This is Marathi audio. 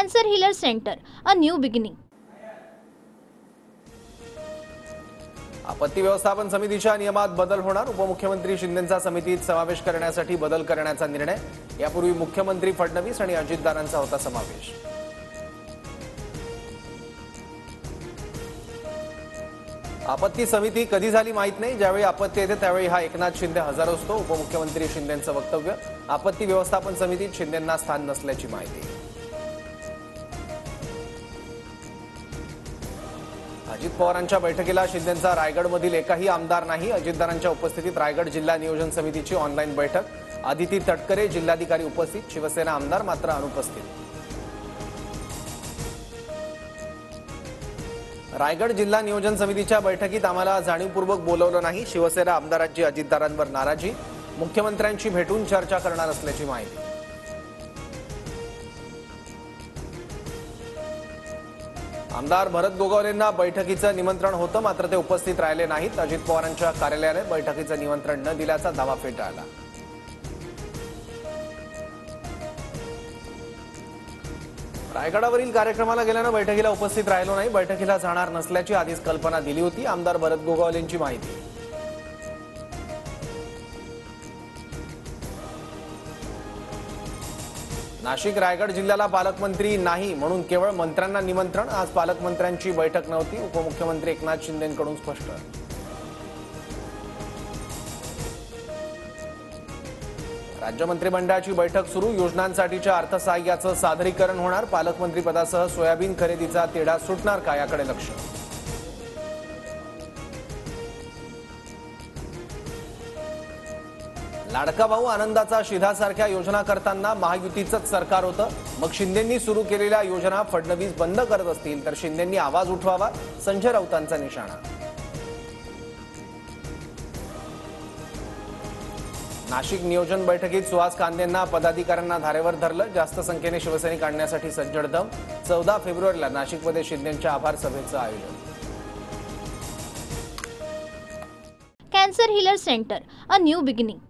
Cancer Healer Center, a new beginning. आपत्ती व्यवस्थापन समितीच्या नियमात बदल होणार. उपमुख्यमंत्री शिंदेंचा समितीत समावेश करण्यासाठी बदल करण्याचा निर्णय. यापूर्वी मुख्यमंत्री फडणवीस आणि अजितदारांचा होता समावेश. आपत्ती समिती कधी झाली माहित नाही. ज्यावेळी आपत्ती येते त्यावेळी हा एकनाथ शिंदे हजर असतो. उपमुख्यमंत्री शिंदेंचं वक्तव्य. आपत्ती व्यवस्थापन समितीत शिंदेंना स्थान नसल्याची माहिती. अजित पवारांच्या बैठकीला शिंदेंचा रायगडमधील एकही आमदार नाही. अजितदारांच्या उपस्थितीत रायगड जिल्हा नियोजन समितीची ऑनलाईन बैठक. आदिती तटकरे जिल्हाधिकारी उपस्थित. शिवसेना आमदार मात्र अनुपस्थित. रायगड जिल्हा नियोजन समितीच्या बैठकीत आम्हाला जाणीवपूर्वक बोलवलं नाही. शिवसेना आमदारांची अजितदारांवर नाराजी. मुख्यमंत्र्यांशी भेटून चर्चा करणार असल्याची माहिती. आमदार भरत गोगावलेंना बैठकीचं निमंत्रण होतं, मात्र ते उपस्थित राहिले नाहीत. अजित पवारांच्या कार्यालयाने बैठकीचं निमंत्रण न दिल्याचा दावा फेटाळला. रायगडावरील कार्यक्रमाला गेल्यानं बैठकीला उपस्थित राहिलो नाही. बैठकीला जाणार नसल्याची आधीच कल्पना दिली होती. आमदार भरत गोगावलेंची माहिती. नाशिक रायगड जिल्ह्याला पालकमंत्री नाही म्हणून केवळ मंत्र्यांना निमंत्रण. आज पालकमंत्र्यांची बैठक नव्हती. उपमुख्यमंत्री एकनाथ शिंदेंकडून स्पष्ट. राज्य मंत्रिमंडळाची बैठक सुरू. योजनांसाठीच्या अर्थसहाय्याचं सादरीकरण होणार. पालकमंत्री पदासह सोयाबीन खरेदीचा तिढा सुटणार का याकडे लक्ष. लाडका भाऊ आनंदाचा शिधासारख्या योजना करताना महायुतीचंच सरकार होतं. मग शिंदेंनी सुरू केलेल्या योजना फडणवीस बंद करत असतील तर शिंदेंनी आवाज उठवावा. संजय राऊतांचा निशाणा. नाशिक नियोजन बैठकीत सुहास कांदेंना पदाधिकाऱ्यांना धारेवर धरलं. जास्त संख्येने शिवसैनिक आणण्यासाठी सज्जड दम. 14 फेब्रुवारीला नाशिकमध्ये शिंदेंच्या आभार सभेचं आयोजन. Cancer Healer Center, a new beginning.